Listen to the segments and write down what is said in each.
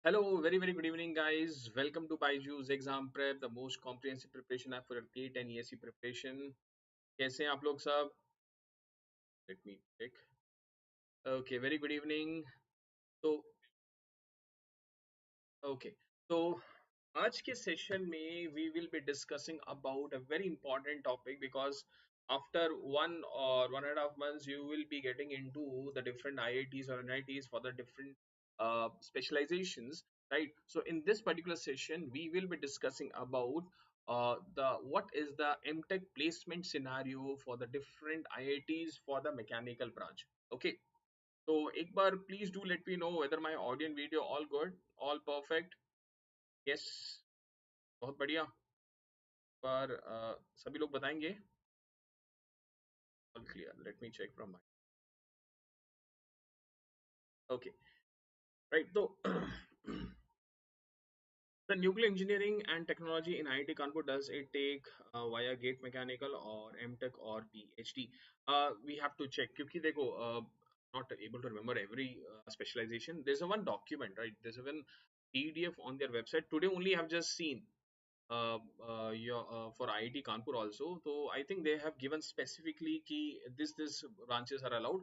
Hello, very good evening, guys. Welcome to BYJU'S exam prep, the most comprehensive preparation app for your GATE and ESE preparation. कैसे हैं आप लोग सब? Let me check. Okay, very good evening. So, okay. So, आज के session में we will be discussing about a very important topic because after 1 or 1.5 months you will be getting into the different IITs or NITs for the different specializations, right? So in this particular session we will be discussing about the what is the M.Tech placement scenario for the different IITs for the mechanical branch. Okay, so एक बार please do let me know whether my audio and video all good, all perfect. Yes, बहुत बढ़िया। पर सभी लोग बताएंगे all clear. Let me check from my okay, right. So the nuclear engineering and technology in IIT Kanpur, does it take via gate mechanical or M.Tech or PhD? We have to check क्योंकि देखो not able to remember every specialization. There's a one document, right? There's a one PDF on their website. Today only I've just seen for IIT Kanpur also. So I think they have given specifically key this branches are allowed.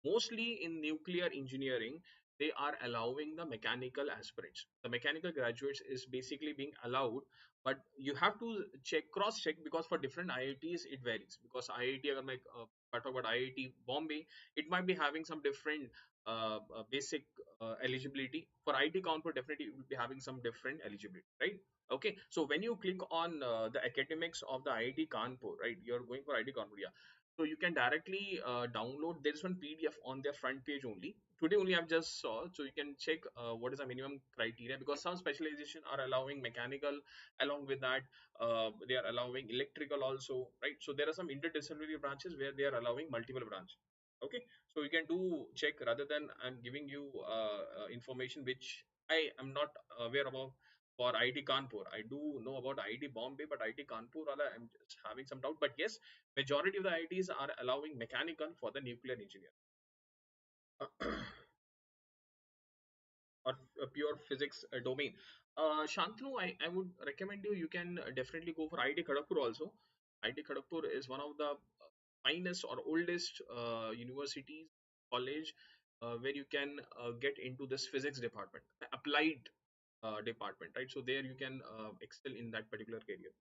Mostly in nuclear engineering, they are allowing the mechanical aspirants. The mechanical graduates is basically being allowed, but you have to check cross check because for different IITs it varies. Because IIT, अगर मैं if I talk about IIT Bombay, it might be having some different basic eligibility. For IIT Kanpur, definitely it will be having some different eligibility, right? Okay, so when you click on the academics of the IIT Kanpur, right, you're going for IIT Kanpur, yeah. So you can directly download. There's one PDF on their front page only. Today only I've just saw, so you can check what is the minimum criteria because some specialization are allowing mechanical. Along with that, they are allowing electrical also, right? So there are some interdisciplinary branches where they are allowing multiple branch. Okay, so you can do check rather than I'm giving you information which I am not aware about for IIT Kanpur. I do know about IIT Bombay, but IIT Kanpur, I'm just having some doubt. But yes, majority of the IITs are allowing mechanical for the nuclear engineer or a pure physics domain. Shantanu, I would recommend you. You can definitely go for IIT Kharagpur also. IIT Kharagpur is one of the finest or oldest universities, college, where you can get into this physics department, applied department, right? So there you can excel in that particular career.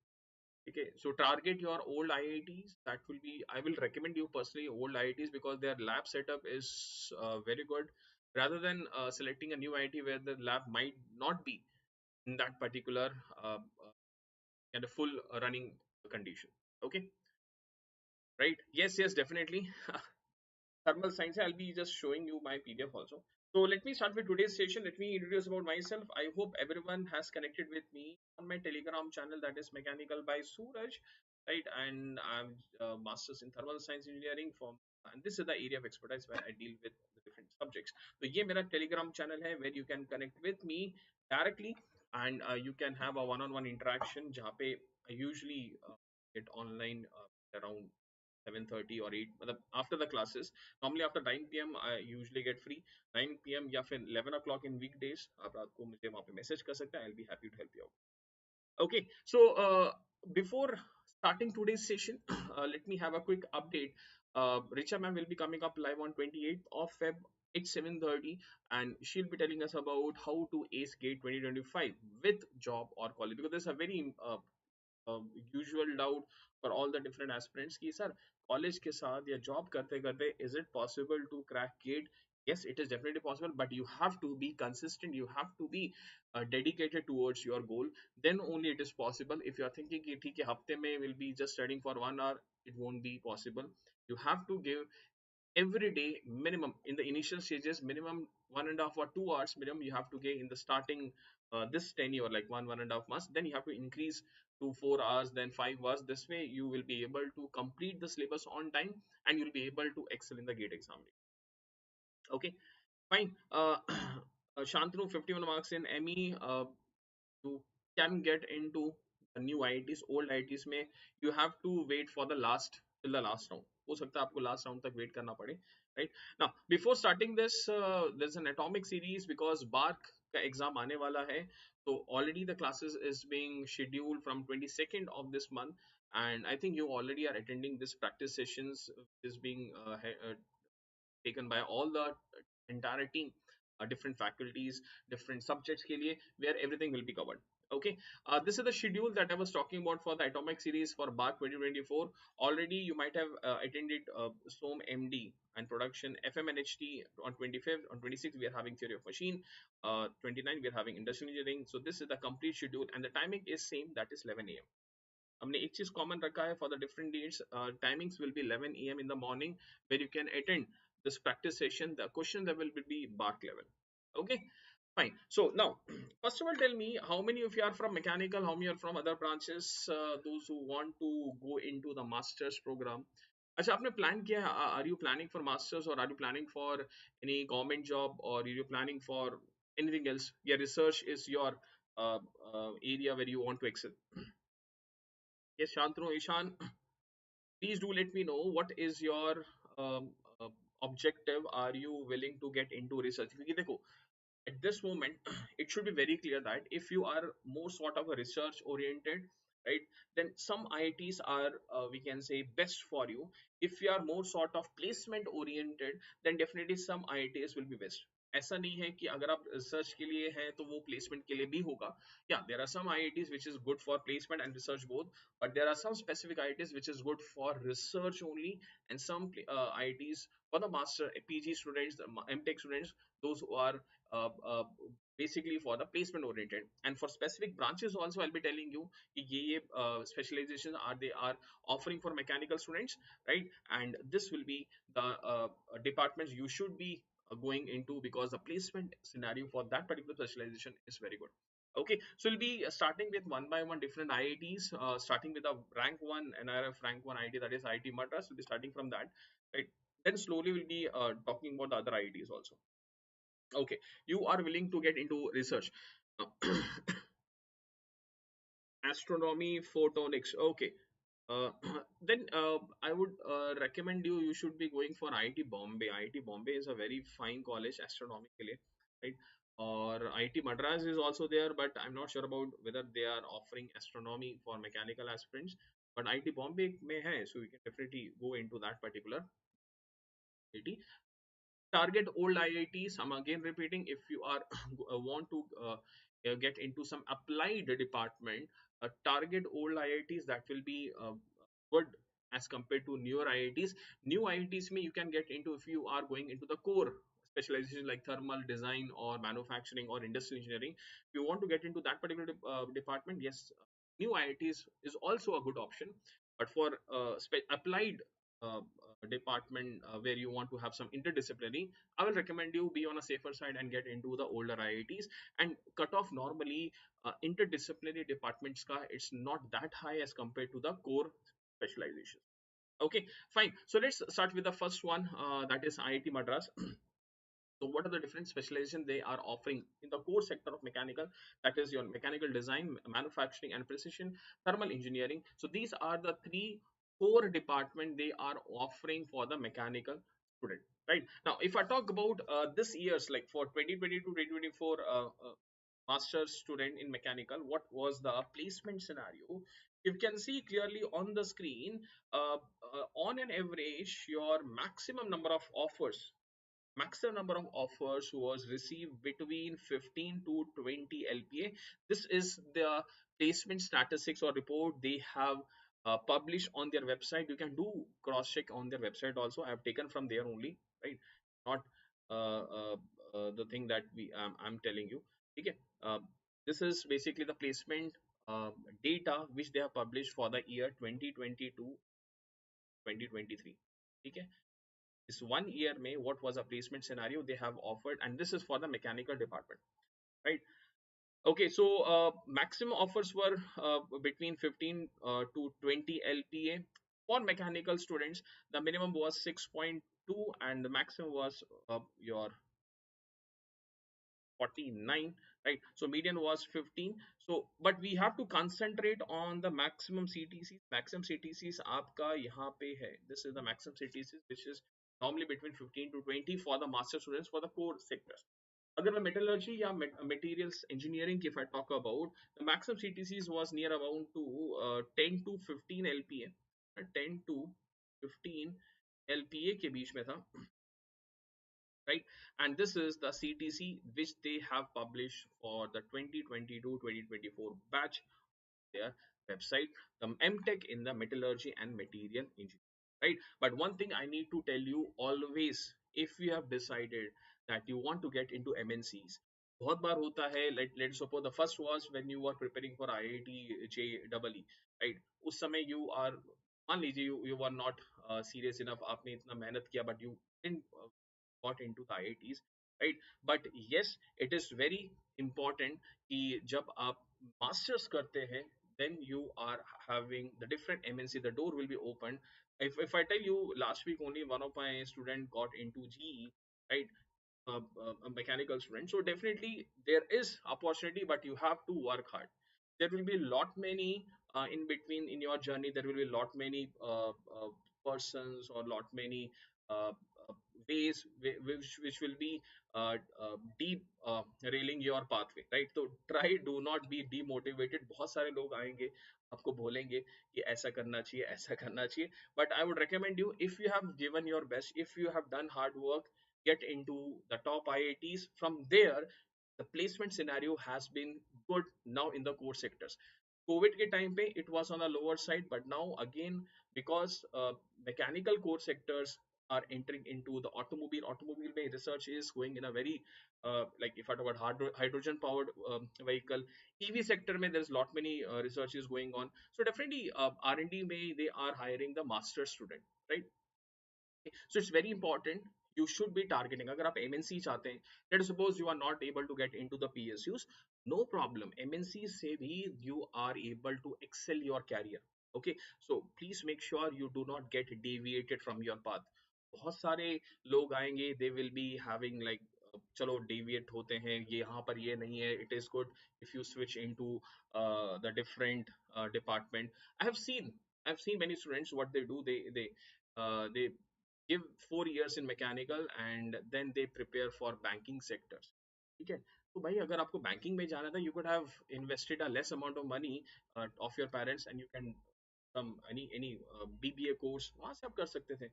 Okay, so target your old IITs. That will be, I will recommend you personally old IITs because their lab setup is very good. Rather than selecting a new IIT where the lab might not be in that particular kind of full running condition. Okay, right? Yes, definitely. Thermal science. I'll be just showing you my PDF also. So let me start with today's session. Let me introduce about myself. I hope everyone has connected with me on my Telegram channel, that is Mechanical by Suraj, right? And I'm masters in thermal science engineering from, and this is the area of expertise where I deal with the different subjects. So ये मेरा Telegram channel है where you can connect with me directly and you can have a one-on-one interaction जहाँ पे I usually get online around 7:30 or 8 मतलब after the classes. Normally after 9 p.m. I usually get free. 9 p.m. या फिर 11 o'clock in weekdays आप रात को मुझे वहाँ पे मैसेज कर सकते हैं. I'll be happy to help you out. Okay, so before starting today's session, let me have a quick update. Richa ma'am will be coming up live on 28th of Feb at 7:30 and she'll be telling us about how to ace gate 2025 with job or college because there's a very usual doubt for all the different aspirants कि sir college के साथ या job करते करते is it possible to crack gate? Yes, it is definitely possible, but you have to be consistent, you have to be dedicated towards your goal, then only it is possible. If you are thinking कि ठीक है हफ्ते में will be just studying for 1 hour, it won't be possible. You have to give every day minimum in the initial stages, minimum 1.5 or 2 hours minimum you have to get in the starting this tenure like one and a half months, then you have to increase to 4 hours, then 5 hours. This way you will be able to complete the syllabus on time and you'll be able to excel in the gate exam. Okay, fine. Shantanu, 51 marks in ME. You can get into the new IITs, old IITs में you have to wait for the last till the last round. हो सकता है आपको last round तक wait करना पड़े, right? Now, before starting this, there's an atomic series because Bark का exam आने वाला है, तो already the classes is being scheduled from 22nd of this month, and I think you already are attending this practice sessions is being taken by all the entire team, different faculties, different subjects के लिए, where everything will be covered. Okay, this is the schedule that I was talking about for the atomic series for BAR 2024. Already you might have attended SOM MD and production FMNHT on 25th. On 26th we are having theory of machine. 29th we are having industrial engineering. So this is the complete schedule, and the timing is same, that is 11 a.m. हमने एक चीज common रखा है for the different dates. Timings will be 11 a.m. in the morning, where you can attend this practice session. The question level will be BARC level. Okay, fine. So now, first of all, tell me how many of you are from mechanical, how many are from other branches, those who want to go into the master's program. अच्छा, आपने plan किया है? Are you planning for masters, or are you planning for any government job, or are you planning for anything else? Your research is your area where you want to excel. Yes, Shantanu, Ishan, please do let me know what is your objective. Are you willing to get into research? क्योंकि देखो, at this moment it should be very clear that if you are more sort of a research oriented, right, then some IITs are, we can say, best for you. If you are more sort of placement oriented, then definitely some IITs will be best. ऐसा नहीं है कि अगर आप research के लिए हैं तो वो प्लेसमेंट के लिए भी होगा. या there are some IITs which is good for placement and research both, but there are some specific IITs which is good for research only, and some IITs for the master PG students, the M.Tech students, those who are uh, uh, basically for the placement oriented. And for specific branches also, I'll be telling you कि ये specializations are they are offering for mechanical students, right? And this will be the departments you should be going into, because the placement scenario for that particular specialization is very good. Okay, so we'll be starting with one by one different IITs, starting with a rank one NRF rank one IIT, that is IIT Madras. We'll be starting from that, right? Then slowly we'll be talking about the other IITs also. Okay, you are willing to get into research. Astronomy, photonics. Okay, uh, then I would recommend you should be going for IIT Bombay. IIT Bombay is a very fine college astronomy के लिए, right? Or IIT Madras is also there, but I'm not sure about whether they are offering astronomy for mechanical aspirants. But IIT Bombay में है, so you can definitely go into that particular IIT. Target old IITs. I'm again repeating, if you are want to get into some applied department, target old IITs. That will be good as compared to newer IITs. New IITs me you can get into if you are going into the core specialization like thermal design or manufacturing or industrial engineering. If you want to get into that particular department, yes, new IITs is also a good option. But for applied department where you want to have some interdisciplinary, I will recommend you be on a safer side and get into the older IITs. And cut off normally interdisciplinary departments ka it's not that high as compared to the core specialization. Okay, fine. So let's start with the first one, that is IIT Madras. So what are the different specializations they are offering in the core sector of mechanical? That is your mechanical design, manufacturing, and precision thermal engineering. So these are the three core department they are offering for the mechanical student. Right now, if I talk about this year's, like for 2022-2024 master's student in mechanical, what was the placement scenario? You can see clearly on the screen. On an average, your maximum number of offers was received between 15 to 20 LPA. This is the placement statistics or report they have published on their website. You can do cross check on their website also. I have taken from there only, right? Not the thing that I'm telling you. Okay. This is basically the placement data which they have published for the year 2022 2023. Okay, this 1 year may what was a placement scenario they have offered, and this is for the mechanical department, right? Okay, so maximum offers were between 15 to 20 LPA. For mechanical students, the minimum was 6.2 and the maximum was your 49, right? So median was 15. So but we have to concentrate on the maximum CTCs. Maximum CTCs आपका यहाँ पे है. This is the maximum CTCs which is normally between 15 to 20 for the master students for the core sectors. अगर मैं metallurgy या materials engineering if I talk about, the maximum CTCs was near around to 10 to 15 LPA, 10 to 15 LPA के बीच में था, right? And this is the CTC which they have published for the 2022-2024 batch, their website, the M.Tech in the metallurgy and material engineering, right? But one thing I need to tell you always, if you have decided that you want to get into MNCs, बहुत बार होता है, let's suppose the first was when you were preparing for IIT JEE, right? उस समय you are, मान लीजिए you were not serious enough, आपने इतना मेहनत किया but you didn't got into the IITs, right? But yes, it is very important कि जब आप masters करते हैं, then you are having the different MNC, the door will be opened. If I tell you, last week only one of my student got into GE, right? A mechanical student, so definitely there is opportunity, but you have to work hard. There will be lot many in between in your journey, there will be lot many persons or lot many uh, uh, ways which will be deep railing your pathway, right? So try, do not be demotivated. बहुत सारे लोग आएंगे आपको बोलेंगे कि ऐसा करना चाहिए, ऐसा करना चाहिए, but I would recommend you, if you have given your best, if you have done hard work, get into the top IITs. From there, the placement scenario has been good now in the core sectors. COVID के time पे it was on a lower side, but now again, because mechanical core sectors are entering into the automobile. Automobile में research is going in a very like if I talk about hydrogen powered vehicle, EV sector में there's lot many research is going on. So definitely R&D में they are hiring the master student, right? So it's very important, you should be targeting. अगर आप MNC चाहते हैं, let us suppose you are not able to get into the PSUs, no problem, MNC से भी you are able to excel your career. Okay, so please make sure you do not get deviated from your path. बहुत सारे लोग आएंगे, they will be having like चलो deviate होते हैं, ये यहाँ पर ये नहीं है, it is good if you switch into the different department. I have seen many students, what they do, they give 4 years in mechanical and then they prepare for banking sectors. ठीक है, तो भाई अगर आपको बैंकिंग में जाना था, you could have invested a less amount of money of your parents and you can some any BBA course वहां से आप कर सकते थे,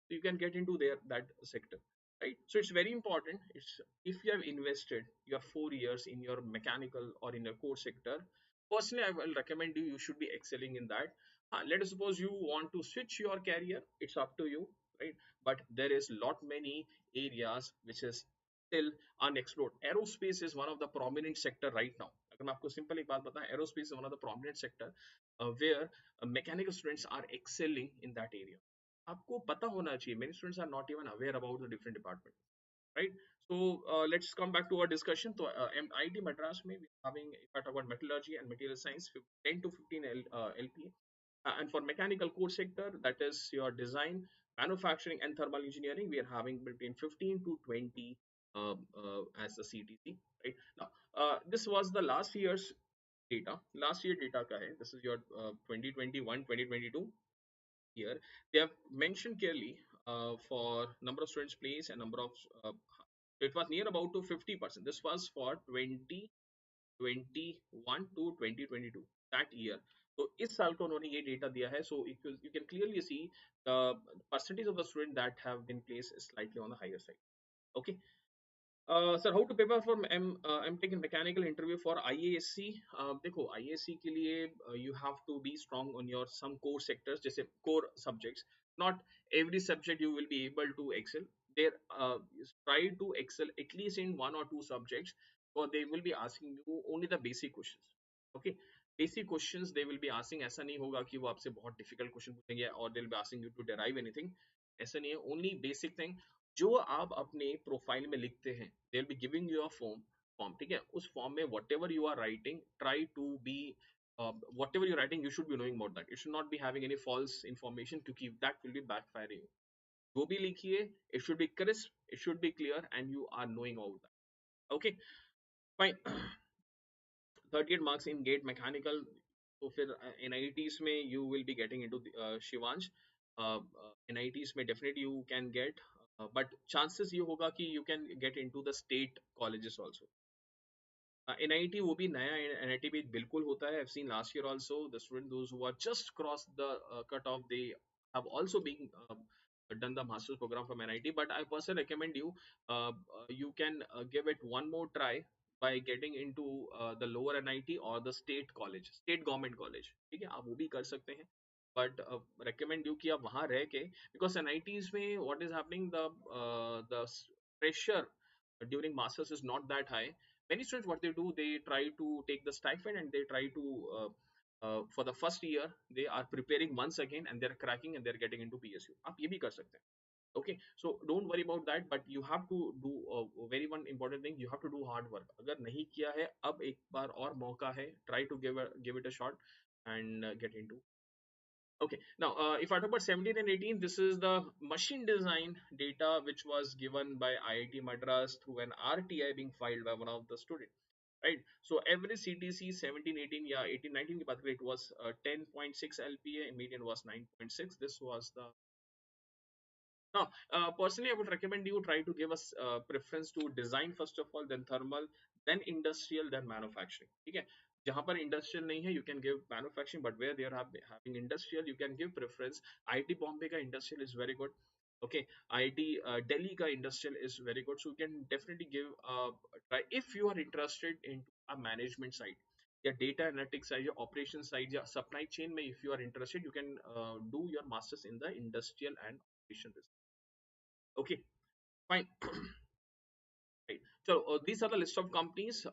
so you can get into there that sector, right? So it's very important, it's if you have invested your 4 years in your mechanical or in your core sector, personally I will recommend you, you should be excelling in that. Let us suppose you want to switch your career, it's up to you, right? But there is lot many areas which is still unexplored. Aerospace is one of the prominent sector right now. अगर मैं आपको simple एक बात बताएं, aerospace is one of the prominent sector where mechanical students are excelling in that area. आपको पता होना चाहिए, many students are not even aware about the different department, right? So let's come back to our discussion. So IIT Madras may be having, if I talk about metallurgy and material science, 10 to 15 LPA. And for mechanical core sector, that is your design, manufacturing and thermal engineering, we are having between 15 to 20 as the CTC, right? Now this was the last year's data, last year data का है, this is your 2021 2022 here. They have mentioned clearly for number of students placed and number of it was near about to 50%. This was for 2021 to 2022 that year. So इस साल को उन्होंने ये data दिया है. So you can clearly see the percentage of the students that have been placed is slightly on the higher side. Okay. Sir, how to prepare for M.Tech in mechanical interview for IASC? देखो, IASC के लिए you have to be strong on your some core sectors, जैसे core subjects. Not every subject you will be able to excel there. Try to excel at least in one और two subjects, और they will be asking you only the basic questions. Okay, basic questions they will be asking. ऐसा नहीं होगा कि वो आपसे बहुत difficult question पूछेंगे और they will be asking you to derive anything. ऐसा नहीं है, ओनली बेसिक थिंग जो आप अपने प्रोफाइल में लिखते हैं, they will be giving you a form, ठीक है? उस फॉर्म में whatever you are writing, try to be whatever you're writing, you should be knowing about that. You should not be having any false information, क्योंकि that will be backfiring. जो भी लिखिए, it should be crisp, it should be clear, and you are knowing all that. Okay, fine. 38 marks in gate mechanical. तो फिर NITs में you will be getting into Shivansh. NITs में definitely you can get but chances ये होगा कि you can get into the state colleges also. NIT वो भी नया NIT भी बिल्कुल होता है. I've seen last year also the student those who are just crossed the cut off, they have also been done the master's program from NIT. But I personally recommend you, you can give it one more try by getting into the lower NIT or the state college, state government college. ठीक है, आप वो भी कर सकते हैं. But recommend you कि आप वहाँ रह के, because NITs में what is happening, the pressure during masters is not that high. Many students what they do, they try to take the stipend and they try to for the first year they are preparing once again and they're cracking and they're getting into PSU. आप ये भी कर सकते हैं. Okay, so don't worry about that, but you have to do very one important thing, you have to do hard work. अगर नहीं किया है, अब एक बार और मौका है, try to give it a shot and get into. Okay, now if I talk about 17 and 18, this is the machine design data which was given by IIT Madras through an RTI being filed by one of the student, right? So every CTC 17, 18, yeah, 18, 19 की बात करें, it was 10.6 LPA, median was 9.6. This was the. Now, personally, I would recommend you try to give us preference to design first of all, then thermal, then industrial, then manufacturing. ठीक है, जहाँ पर industrial नहीं है, you can give manufacturing, but where they are having industrial, you can give preference. IIT Bombay का industrial is very good. Okay, IIT Delhi का industrial is very good, so you can definitely give a try if you are interested in a management side. या data analytics side, या operation side, या supply chain में if you are interested, you can do your masters in the industrial and operation. Okay, fine. Right. So these are the list of companies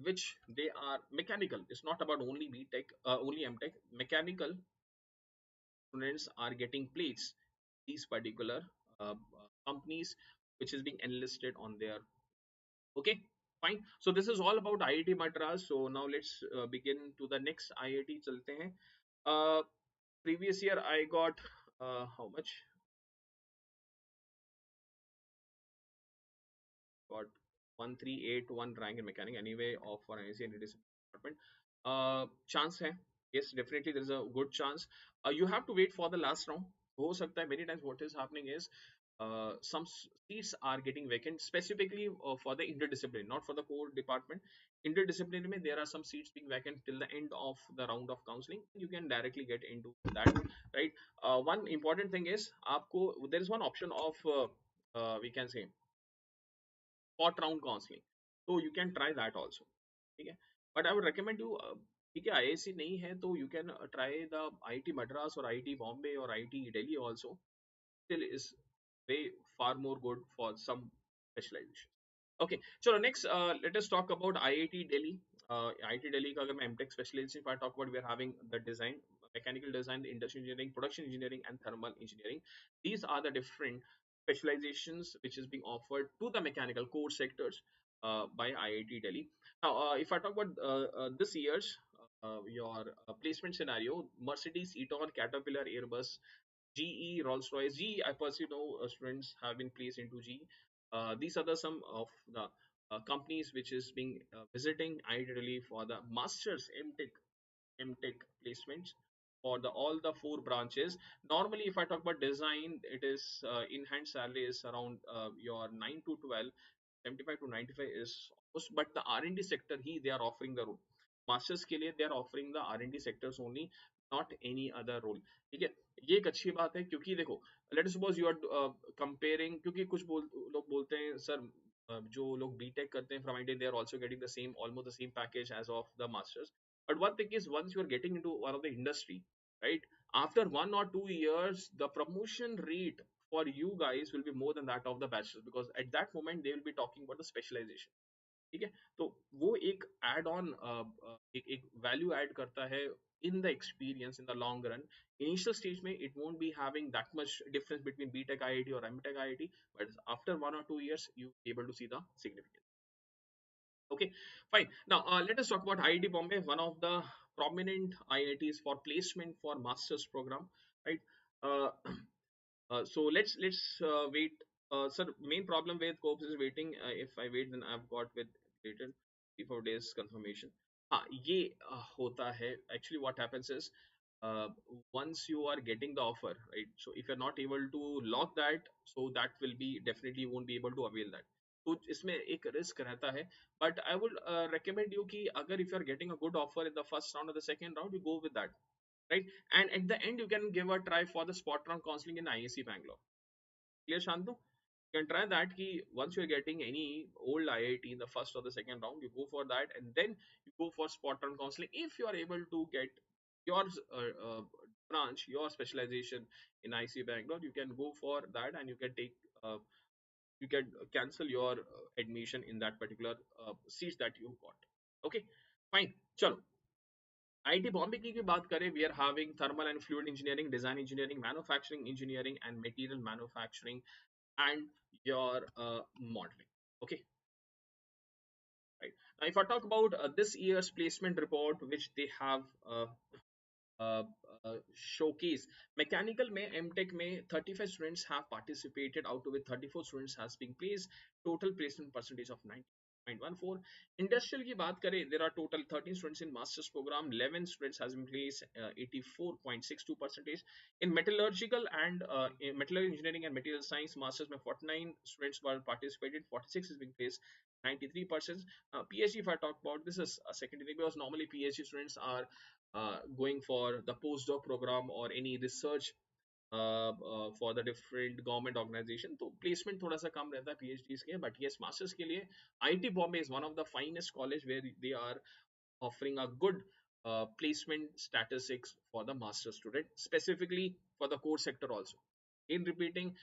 which they are mechanical. It's not about only B.Tech, only M.Tech. Mechanical students are getting placed. These particular companies which is being enlisted on their. Okay, fine. So this is all about IIT Madras. So now let's begin to the next IIT. चलते हैं. Uh, Previous year I got how much? Got 1381 rank in mechanic anyway of for NSC and department. Chance hai, yes, definitely there is a good chance. You have to wait for the last round. हो सकता है, many times what is happening is some seats are getting vacant specifically for the interdisciplinary, not for the core department. Interdisciplinary mein, there are some seats being vacant till the end of the round of counseling. You can directly get into that, right? One important thing is आपको there is one option of we can say spot round counseling, so you can try that also. ठीक है, but I would recommend you, ठीक है, IIC नहीं है तो you can try the IIT Madras or IIT Bombay or IIT Delhi also. Still is way far more good for some specialization. Okay, चलो next let us talk about IIT Delhi. IIT Delhi का अगर मैं M.Tech specialization if I talk about, we are having the design, mechanical design, industrial engineering, production engineering and thermal engineering. These are the different specializations which is being offered to the mechanical core sectors by IIT Delhi. Now if I talk about this year's your placement scenario, Mercedes, Eaton, Caterpillar, Airbus, GE, Rolls-Royce. GE, I personally know students have been placed into GE. These are the some of the companies which is being visiting ideally for the masters M.Tech placements for the all the four branches. Normally, if I talk about design, it is in hand salary is around your 9 to 12, 75 to 95 is almost, but the R&D sector he they are offering the role. Masters के लिए they are offering the R&D sectors only, not any other role. ठीक है, ये एक अच्छी बात है क्योंकि देखो, let suppose you are comparing, क्योंकि कुछ लोग बोलते हैं सर जो लोग बीटेक करते हैं from IT they are also getting the same almost the same package as of the masters. But one thing is, once you are getting into one of the industry, right? After 1 or 2 years, the promotion rate for you guys will be more than that of the bachelors, because at that moment they will be talking about the specialization. ठीक है, तो वो एक add on एक value add करता है in the experience in the long run. Initial stage में it won't be having that much difference between BTech IIT और MTech IIT, but after 1 or 2 years you able to see the significance. Okay, fine. Now let us talk about IIT Bombay, one of the prominent IITs for placement for masters program, right? uh, so let's wait. Sir, main problem with Copes is waiting. If I wait, then I've got with later 3 4 days confirmation. हाँ, ये होता है. Actually, what happens is uh, once you are getting the offer, right? So if you're not able to lock that, so that will be definitely you won't be able to avail that. तो इसमें एक risk रहता है, but I would recommend you कि अगर if you are getting a good offer in the first round or the second round, you go with that, right? And at the end you can give a try for the spot round counseling in IIC Bangalore. Clear, Shantu? You can try that ki once you're getting any old IIT in the first or the second round, you go for that, and then you go for spot on counseling. If you are able to get your branch, your specialization in IC Bangalore, you can go for that, and you can take you can cancel your admission in that particular seats that you got. Okay, fine. Chalo. IIT Bombay की बात करें, we are having thermal and fluid engineering, design engineering, manufacturing engineering, and material manufacturing, and your modeling. Okay, right. Now, if I talk about this year's placement report, which they have uh, showcase, mechanical में M.Tech में 35 students have participated, out of it 34 students has been placed, total placement percentage of 90.14. Industrial की बात करें, there are total 13 students in master's program, 11 students has been placed, 84.62 percentage. In metallurgical and in metallurgical engineering and material science masters में 49 students were participated, 46 is being placed, 93%. PhD, if I talk about, this is a secondary because normally PhD students are going for the postdoc program or any research for the different government organization, तो placement थोड़ा सा कम रहता है PhDs के, but yes, masters के लिए IIT Bombay is one of the finest college where they are offering a good placement statistics for the master student, specifically for the core sector also. In repeating,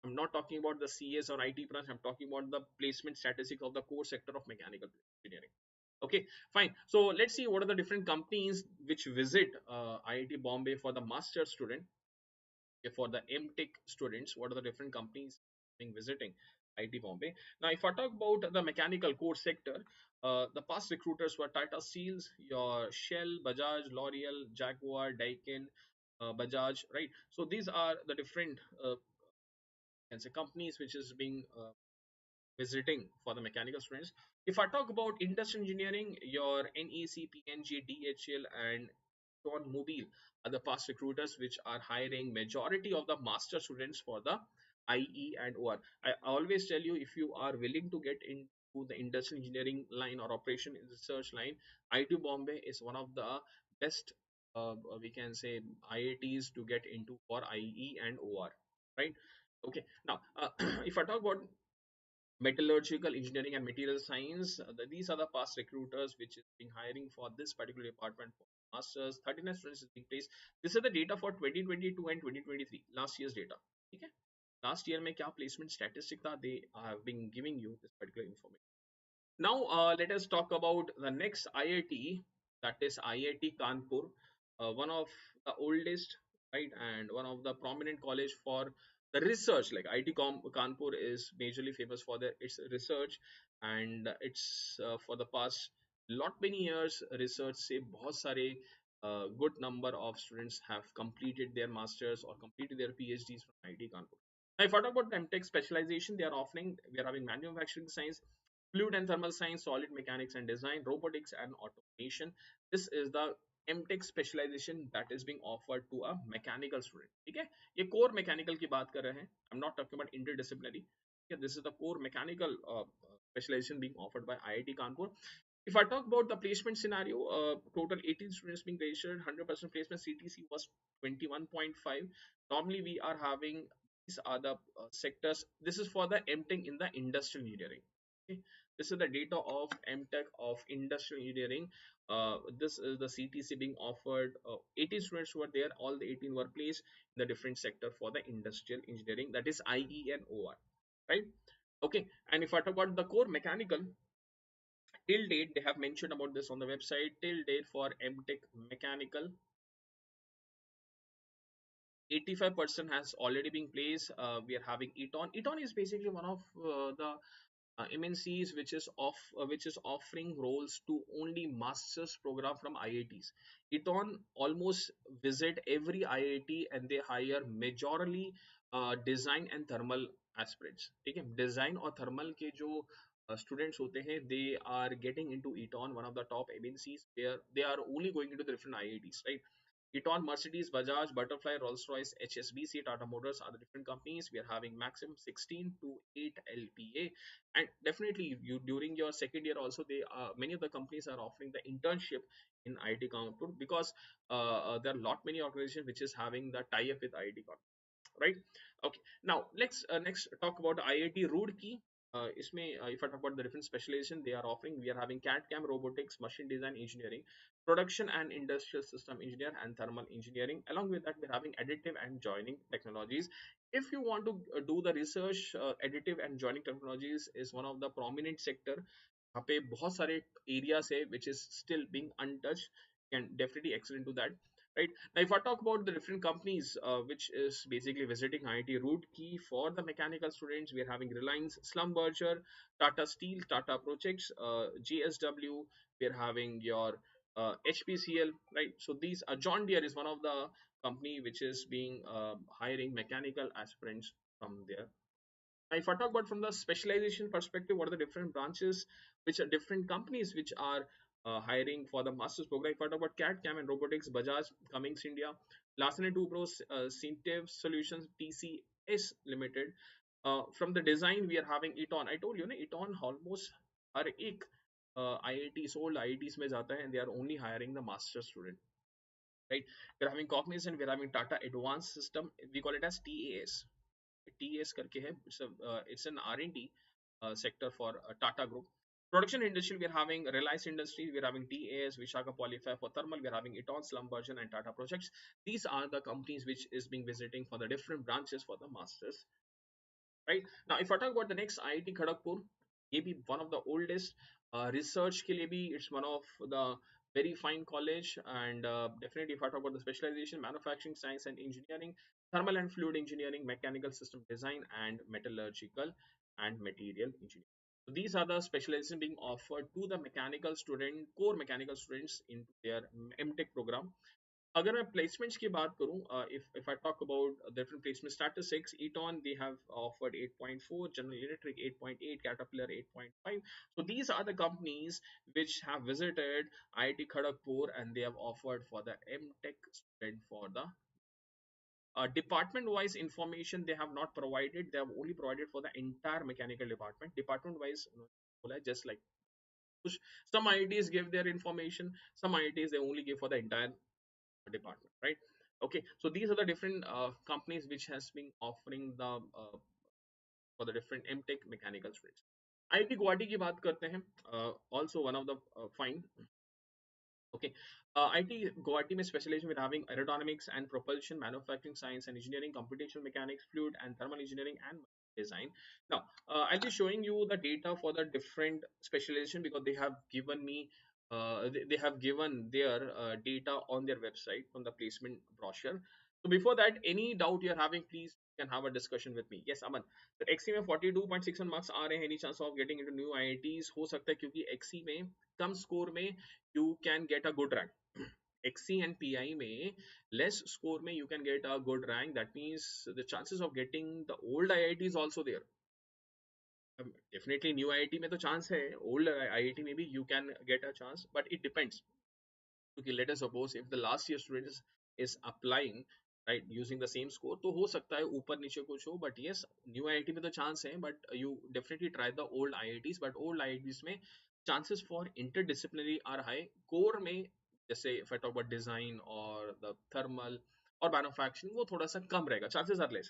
I'm not talking about the CS or IT branch, I'm talking about the placement statistics of the core sector of mechanical engineering. Okay, fine. So let's see what are the different companies which visit IIT Bombay for the master student. Okay, for the M.Tech students, what are the different companies being visiting IIT Bombay? Now, if I talk about the mechanical core sector, the past recruiters were Tata Steels, your Shell, Bajaj, L'Oreal, Jaguar, Daikin, Bajaj, right? So these are the different can say companies which is being visiting for the mechanical students. If I talk about industrial engineering, your NEC, PNG, DHL, and Mobile are the past recruiters which are hiring majority of the master students for the IE and OR. I always tell you, if you are willing to get into the industrial engineering line or operation research line, IIT Bombay is one of the best we can say IITs to get into for IE and OR, right? Okay, now if I talk about metallurgical engineering and material science, these are the past recruiters which is being hiring for this particular department for masters. 39 students is being placed. This is the data for 2022 and 2023, last year's data. Okay, last year में क्या placement statistic था, they have been giving you this particular information. Now, let us talk about the next IIT, that is IIT Kanpur, one of the oldest, right, and one of the prominent college for the research. Like Kanpur is majorly famous for its research, and it's for the past lot many years research से बहुत सारे good number of students have completed their masters or completed their PhDs from IIT Kanpur. Now, if I talk about M.Tech specialization, they are offering, we are having manufacturing science, fluid and thermal science, solid mechanics and design, robotics and automation. This is the M.Tech specialization that is being offered to a mechanical student. ठीक है, ये core mechanical की बात कर रहे हैं. I'm not talking about interdisciplinary. Okay, this is the core mechanical specialization being offered by IIT Kanpur. If I talk about the placement scenario, total 18 students being registered, 100% placement, CTC was 21.5. Normally, we are having, these are the sectors. This is for the M.Tech in the industrial engineering. Okay. This is the data of M.Tech of industrial engineering. This is the CTC being offered. 18 students were there. All the 18 were placed in the different sector for the industrial engineering, that is IE and OR, right? Okay. And if I talk about the core mechanical, till date they have mentioned about this on the website. Till date for M.Tech mechanical, 85% has already been placed. We are having Eton. Eton is basically one of the MNCs which is offering roles to only masters program from IITs. Eton almost visit every IIT and they hire majorly design and thermal aspirants. ठीक है, design और thermal के जो students होते हैं, they are getting into Eton, one of the top MNCs. They are only going into the different IITs, right? Eton, Mercedes, Bajaj, Butterfly, Rolls-Royce, HSBC, Tata Motors are the different companies. We are having maximum 16 to 8 LPA, and definitely you during your second year also they many of the companies are offering the internship in IIT Kanpur because there are lot many organizations which is having the tie-up with IIT Kanpur, right? Okay, now let's next talk about IIT Roorkee. इसमें if I talk about the different specialization they are offering, we are having CAD CAM, robotics, machine design engineering, production and industrial system engineer, and thermal engineering. Along with that, we're having additive and joining technologies. If you want to do the research, additive and joining technologies is one of the prominent sector. यहाँ पे बहुत सारे areas है which is still being untouched. Can definitely excel into that. Right now, if I talk about the different companies which is basically visiting IIT Roorkee for the mechanical students, we are having Reliance, Schlumberger, Tata Steel, Tata Projects, GSW. We are having your HPCL, right? So these John Deere is one of the company which is being hiring mechanical aspirants from there. Now, if I talk about from the specialization perspective, what are the different branches, which are different companies which are hiring for the master's program? If I talk about CAD, CAM, and robotics, Bajaj, Cummins India, Larsen and Toubro, Syntev Solutions, TCS Limited. From the design, we are having Eton. I told you, na, Eton almost हर एक IITs, old IITs में जाता है, and they are only hiring the master student, right? We're having Cognizant, we're having Tata Advanced System, we call it as TAS. TAS करके है, it's an R&D sector for Tata Group. Production industry, we're having Reliance Industries, we're having TAS, Vishaka Polyfab for thermal, we're having Eton, Slumbergen, and Tata Projects. These are the companies which is being visiting for the different branches for the masters, right? Now, if I talk about the next IIT Kharagpur, ये भी one of the oldest research के लिए भी it's one of the very fine college, and definitely if I talk about the specialization, manufacturing science and engineering, thermal and fluid engineering, mechanical system design, and metallurgical and material engineering. So these are the specializations being offered to the mechanical student, core mechanical students into their M.Tech program. अगर मैं placements की बात करूं, if I talk about different placement statistics, Eton they have offered 8.4, General Electric 8.8, Caterpillar 8.5. So these are the companies which have visited IIT Kharagpur and they have offered for the M.Tech student for the department wise information they have not provided. They have only provided for the entire mechanical department wise, just like some IITs give their information, some IITs they only give for the entire department, right? Okay, so these are the different companies which has been offering the for the different M.Tech mechanical trades. IIT Guwahati की बात करते हैं, also one of the fine. Okay, IIT Guwahati में specialization with having aerodynamics and propulsion, manufacturing science and engineering, computational mechanics, fluid and thermal engineering, and design. Now, I'll be showing you the data for the different specialization because they have given me they have given their data on their website from the placement brochure. So before that, any doubt you're having, please you can have a discussion with me. Yes, Aman. तो XC में 42.61 marks आ रहे हैं, any chance of getting into new IITs? हो सकता है क्योंकि XC में कम score में you can get a good rank. XC and PI में less score में you can get a good rank. That means the chances of getting the old IIT is also there. Definitely new IIT में तो chance है, old IIT में भी you can get a chance, but it depends. Okay, let us suppose if the last year student is applying right using the same score, तो हो सकता है ऊपर नीचे कुछ हो, but yes new IIT में तो chance है, but you definitely try the old IITs. But old IITs में chances for interdisciplinary are high. Core में जैसे if I talk about design or the thermal और manufacturing वो थोड़ा सा कम रहेगा, chances are less,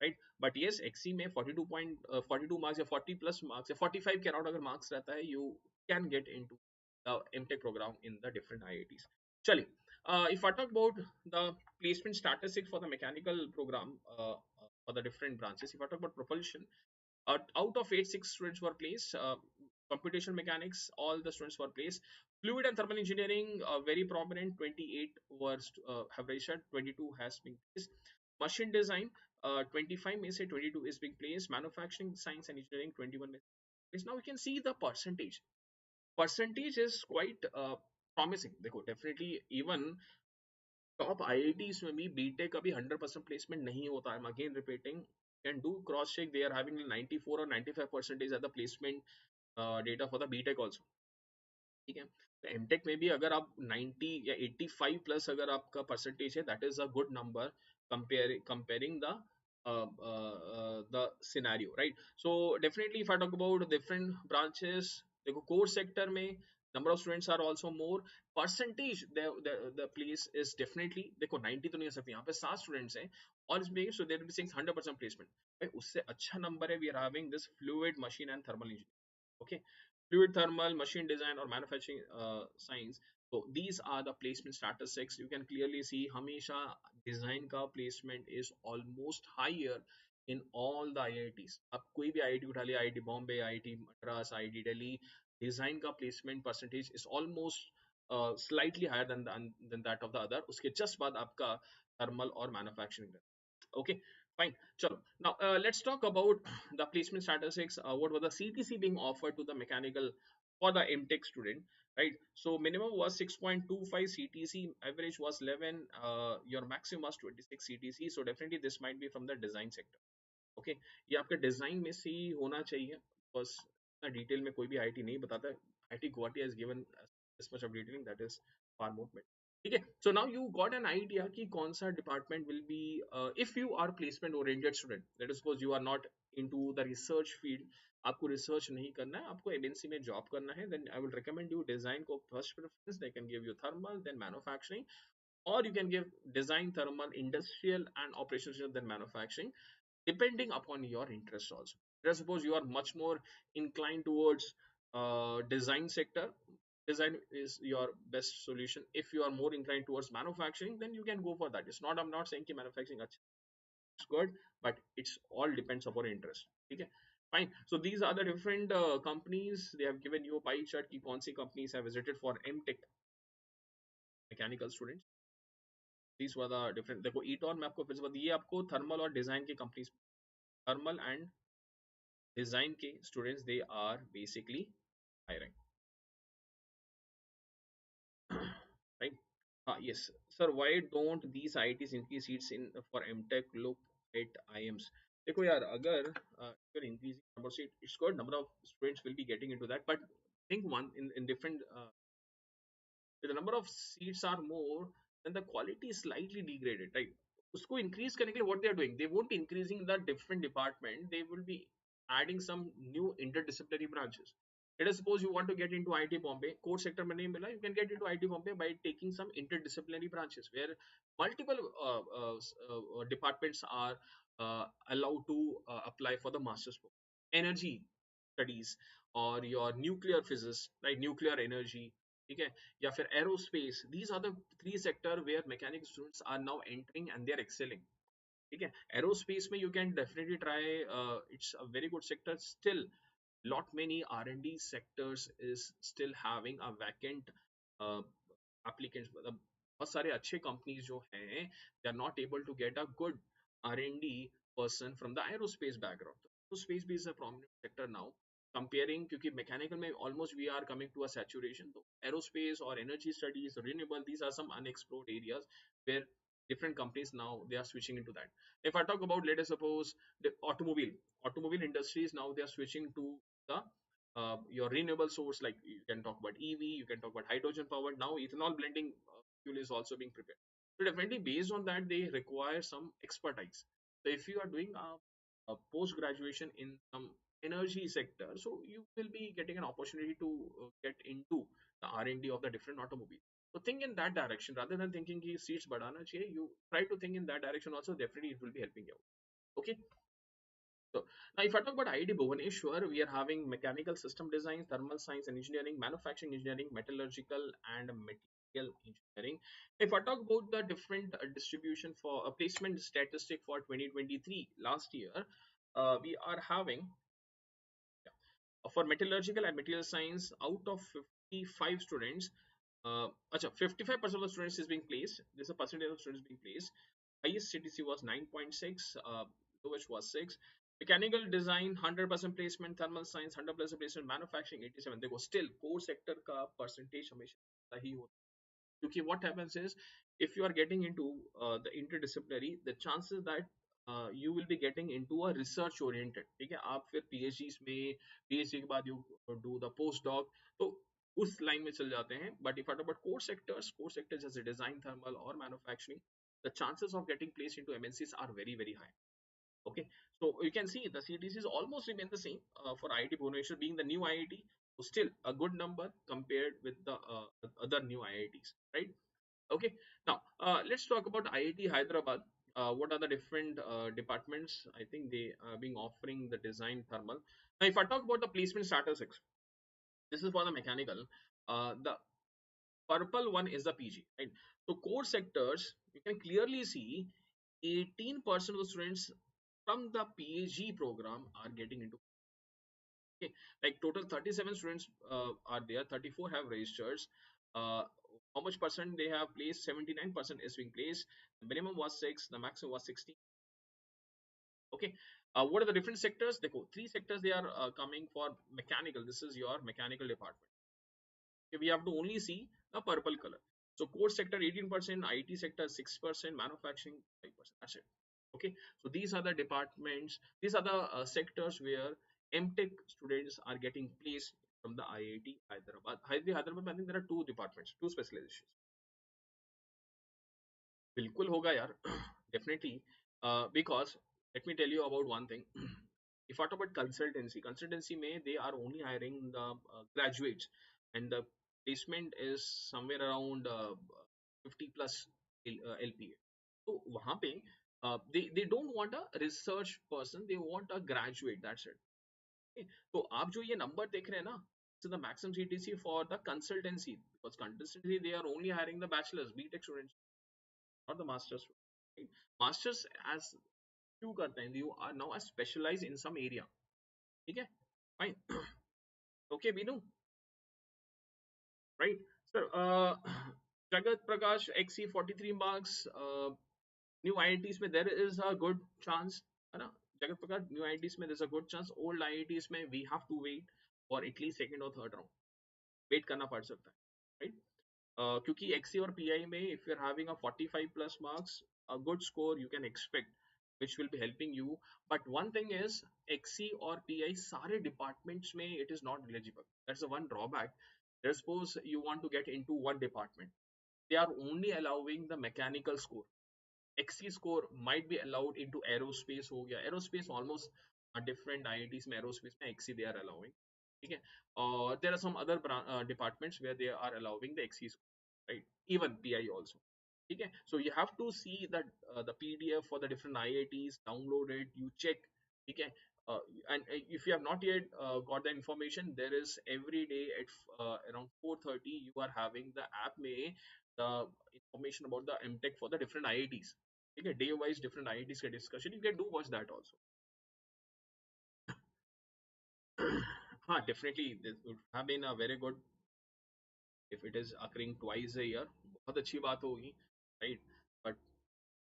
right? But yes XC में 42 marks या 40 plus marks या 45 के अराउंड अगर marks रहता है, you can get into the M.Tech program in the different IITs. Chali, if I talk about the placement statistics for the mechanical program for the different branches, if I talk about propulsion, out of 8, 6 students were placed. Computational mechanics, all the students were placed. Fluid and thermal engineering, very prominent, 28 were have registered, 22 has been placed. Machine design, 25 may say 22 is being placed. Manufacturing science and engineering, 21 may placed. Now we can see the percentage is quite promising. देखो definitely even top IITs में भी BTech का भी 100% placement नहीं होता है. I'm again repeating, can do cross check, they are having 94 or 95% at the placement data for the BTech also. ठीक है। तो एमटेक में भी अगर आप 90 या 85 प्लस अगर आपका परसेंटेज है, that is a good number, comparing the scenario, right? So definitely if I talk about different branches, देखो कोर सेक्टर में number of students are also more, percentage the place is definitely, देखो 90 तो नहीं हो सकती, यहाँ पे 7 स्टूडेंट्स हैं और इसमें, so there will be saying 100% placement, भाई उससे अच्छा नंबर है, we are having this fluid machine and thermal engineering, okay, fluid thermal, machine design or manufacturing science. So these are the placement statistics. You can clearly see हमेशा design का placement is almost higher in all the IITs. आप कोई भी IIT उठा लिया, IIT Bombay, IIT Madras, IIT Delhi, design का placement percentage is almost slightly higher than that of the other. उसके just बाद आपका thermal और manufacturing. Okay, fine. Chalo. Now let's talk about the placement statistics. What was the CTC being offered to the mechanical for the M.Tech student, right? So minimum was 6.25 CTC, average was 11, your maximum was 26 CTC. So definitely this might be from the design sector. Okay, ये आपके design में से ही होना चाहिए, बस इतना detail में कोई भी आईटी नहीं बताता है। IT Guwahati has given this much of detailing, that is far more better. ठीक है, so now you got an idea कि कौन सा department will be, if you are placement oriented student, that is suppose you are not into the research field, आपको research नहीं करना है, आपको एमएनसी में जॉब करना है, then I will recommend you design को first preference, they can give you thermal then manufacturing, or you can give design, thermal, industrial and operations, then manufacturing, depending upon your interest also. Let's suppose you are much more inclined towards design sector, design is your best solution. If you are more inclined towards manufacturing, then you can go for that. It's not, I'm not saying ki manufacturing it's good, but it's all depends upon interest. Okay, fine. So these are the different companies. They have given you a pie chart ki kaun si companies have visited for M.Tech mechanical students. These were the different, देखो ईटॉन में आपको फिर से बता, ये आपको thermal और design की कंपनीज, थर्मल एंड डिजाइन के students they are basically hiring. Right? Yes, sir, why don't these IITs increase seats in for M.Tech? Look at IIMs. देखो यार, अगर you're increasing number of seats, it's good, number of students will be getting into that, but think one in different the number of seats are more, then the quality is slightly degraded, right? उसको increase करने के लिए what they are doing, they won't be increasing the different department, they will be adding some new interdisciplinary branches. Let us suppose you want to get into IIT Bombay, core sector में नहीं मिला, you can get into IIT Bombay by taking some interdisciplinary branches where multiple departments are allowed to apply for the master's program. Energy studies or your nuclear physics, right? Nuclear energy, ठीक है, या फिर aerospace, these are the three sector where mechanic students are now entering and they are excelling. ठीक है, aerospace में you can definitely try, it's a very good sector still, lot many R&D sectors is still having a vacant uh, applicants, मतलब बहुत सारे अच्छे companies जो हैं, they are not able to get a good R&D person from the aerospace background. Aerospace भी is a prominent sector now, comparing, क्योंकि mechanical में almost we are coming to a saturation, तो aerospace or energy studies, renewable, these are some unexplored areas where different companies now they are switching into that. If I talk about, let us suppose the automobile industries, now they are switching to the your renewable source, like you can talk about EV, you can talk about hydrogen power, now ethanol blending fuel is also being prepared. So definitely based on that they require some expertise. So if you are doing a post graduation in some energy sector, so you will be getting an opportunity to get into the R&D of the different automobile. So think in that direction rather than thinking ki seats badhana chahiye, you try to think in that direction also, definitely it will be helping you out. Okay, so now if I talk about IIT Bhubaneswar, we are having mechanical system design, thermal science and engineering, manufacturing engineering, metallurgical and material engineering. If I talk about the different distribution for a placement statistic for 2023 last year, we are having for metallurgical and material science, out of 55 students, 55% of the students is being placed. There's a percentage of students being placed. Highest CTC was 9.6, lowest was 6. Mechanical design 100% placement, thermal science 100% placement, manufacturing 87. देखो still core sector का percentage हमेशा ही होता है, क्योंकि what happens is if you are getting into the interdisciplinary, the chances that you will be getting into a research oriented, ठीक है, आप फिर PhDs में PhD के बाद you do the postdoc, तो उस लाइन में चल जाते हैं. But if I talk about core sectors जैसे design, thermal और manufacturing, the chances of getting placed into MNCs are very very high. Okay, so you can see the CTCs almost remain the same for IIT Bhubaneswar being the new IIT, so still a good number compared with the other new IITs, right? Okay, now let's talk about IIT Hyderabad. What are the different departments? I think they are being offering the design thermal. Now, if I talk about the placement statistics, this is for the mechanical. The purple one is the PG, right? So core sectors, you can clearly see 18% of the students from the PhD program are getting into. Okay, like total 37 students are there, 34 have registered. Uh, how much percent they have placed? 79% is being placed. The minimum was 6, the maximum was 16. Okay, what are the different sectors? They go three sectors. They are coming for mechanical. This is your mechanical department. Okay, we have to only see the purple color. So core sector 18%, IT sector 6%, manufacturing 5%. That's it. Okay, so these are the departments. These are the sectors where M.Tech students are getting placed from the IIT Hyderabad. IIT Hyderabad, I think there are two departments, two specializations. बिल्कुल होगा यार definitely because let me tell you about one thing. If I talk about consultancy में they are only hiring the graduates and the placement is somewhere around 50 plus LPA. तो वहाँ पे they don't want a research person, they want a graduate, that's it. Okay? तो आप जो ये number देख रहे हैं ना, so the maximum CTC for the consultancy, because consultancy they are only hiring the bachelors BTech students, not the masters. Right? Masters as क्यों करते हैं, you are now a specialized in some area. ठीक है, fine. Okay, Binu, right? So Jagat Prakash XC 43 marks. New IITs में there is a good chance, है ना? Jagat Prakash, new IITs में there's a good chance. Old IITs में we have to wait for at least second or third round. Wait करना पड़ सकता है, right? क्योंकि XC और PI में if you're having a 45 plus marks, a good score you can expect, which will be helping you. But one thing is XC or PI सारे departments में it is not eligible. That's the one drawback. Let's suppose you want to get into one department, they are only allowing the mechanical score. XC score might be allowed into aerospace हो गया, aerospace almost different IITs में aerospace में XC they are allowing. ठीक है, there are some other departments where they are allowing the XC score, right? Even PI also. Okay, so you have to see that the PDF for the different IITs, download it, you check. Okay, and if you have not yet got the information, there is every day at around 4:30 you are having the app में the information about the M.Tech for the different IITs. Okay, day wise different IITs के discussion, you can do watch that also. हाँ, definitely this would have been a very good if it is occurring twice a year. बहुत अच्छी बात होगी, right? But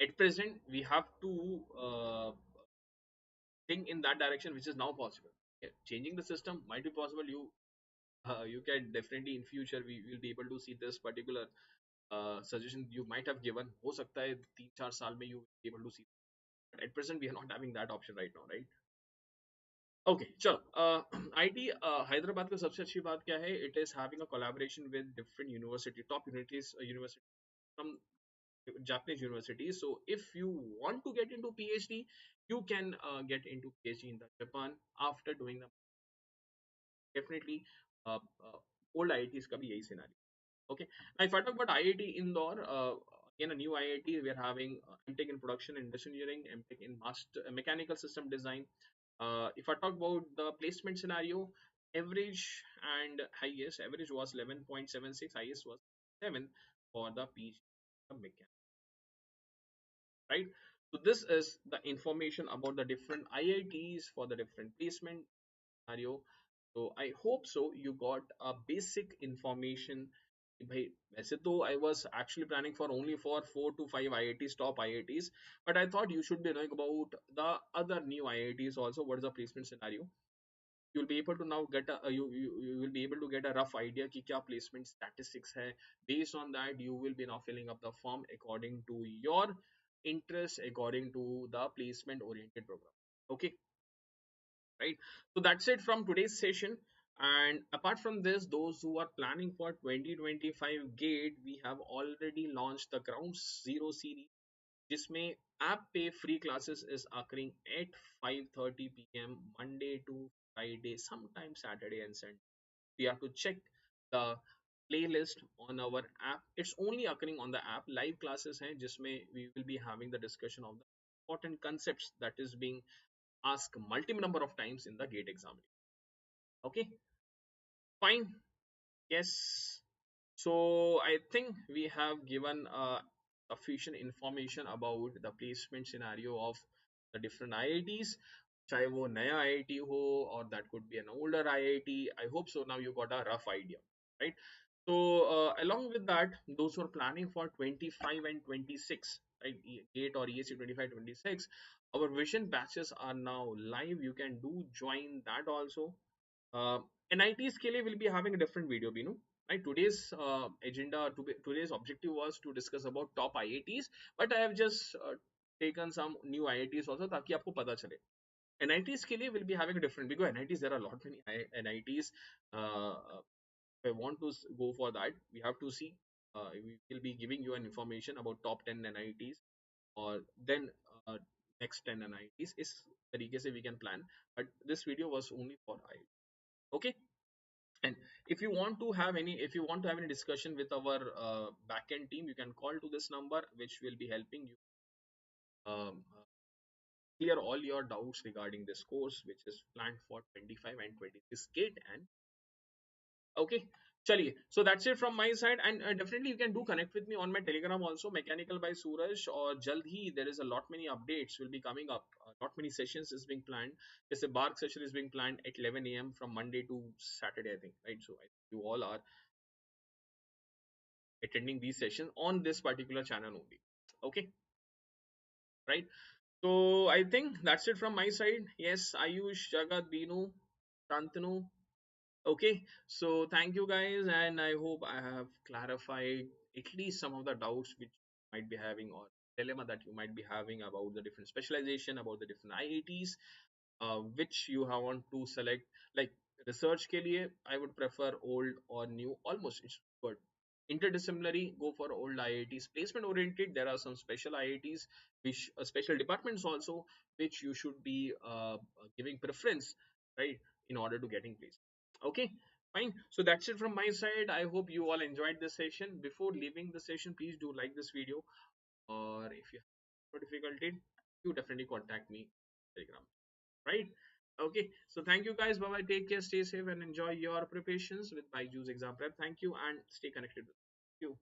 at present we have to think in that direction, which is now possible. Yeah, changing the system might be possible. You can definitely in future we will be able to see this particular suggestion you might have given. हो सकता है 3-4 साल में you will be able to see. But at present we are not having that option right now, right? Okay, चलो IIT Hyderabad का सबसे अच्छी बात क्या है? It is having a collaboration with different university, top university from Japanese universities. So if you want to get into PhD, you can get into PhD in the Japan after doing the definitely old IITs का भी यही scenario. Okay, now if I talk about IIT Indore, again a new IIT, we are having M.Tech in production and industrial engineering, M.Tech in master mechanical system design. If I talk about the placement scenario, average and highest, average was 11.76, highest was 7 for the PG mechanic, right? So this is the information about the different IITs for the different placement scenario. So I hope so you got a basic information. भाई वैसे तो I was actually planning for only for 4 to 5 IITs, top IITs, but I thought you should be knowing about the other new IITs also. What is the placement scenario? You will be able to now get a you will be able to get a rough idea कि क्या placement statistics है. Based on that, you will be now filling up the form according to your interest, according to the placement oriented program. Okay, right? So that's it from today's session. And apart from this, those who are planning for 2025 gate, we have already launched the ground zero series, जिसमें app पे free classes is occurring at 5:30 p.m. Monday to Friday, sometimes Saturday and Sunday. We have to check the playlist on our app. It's only occurring on the app. Live classes हैं जिसमें we will be having the discussion of the important concepts that is being asked multiple number of times in the gate exam. Okay, fine. Yes. So I think we have given sufficient information about the placement scenario of the different IITs. चाहे वो नया IIT हो or that could be an older IIT. I hope so. Now you got a rough idea, right? So along with that, those who are planning for 25 and 26, right, GATE or ESC 25, 26, our vision batches are now live. You can do join that also. uh, NITs के लिए will be having a different video, Binu. Right? Today's agenda, today's objective was to discuss about top IITs, but I have just taken some new IITs also ताकि आपको पता चले. NITs के लिए will be having a different, because NITs there are a lot many NITs. If I want to go for that, we have to see. We will be giving you an information about top 10 NITs, or then next 10 NITs. इस तरीके से we can plan. But this video was only for IIT. Okay. And if you want to have any discussion with our backend team, you can call to this number, which will be helping you clear all your doubts regarding this course, which is planned for 25 and 26 gate. And okay, chaliye. So that's it from my side, and definitely you can do connect with me on my Telegram also, Mechanical by Suraj, or jald hi there is a lot many updates will be coming up. Lot many sessions is being planned. There's a bark session is being planned at 11 a.m. from Monday to Saturday, I think, right? So you all are attending these sessions on this particular channel only. Okay, right? So I think that's it from my side. Yes, Ayush, Jagat, Binu, Shantanu. Okay, so thank you guys, and I hope I have clarified at least some of the doubts which you might be having, or dilemma that you might be having about the different specialization, about the different IITs, which you have want to select. Like research के लिए, I would prefer old or new. Almost it's good. Interdisciplinary, go for old IITs. Placement oriented, there are some special IITs, which special departments also, which you should be giving preference, right, in order to getting placed. Okay, fine. So that's it from my side. I hope you all enjoyed this session. Before leaving the session, please do like this video, or if you have difficulty, you definitely contact me on Telegram, right? Okay, so thank you guys. Bye bye. Take care, stay safe, and enjoy your preparations with Byju's exam prep. Thank you, and stay connected with you.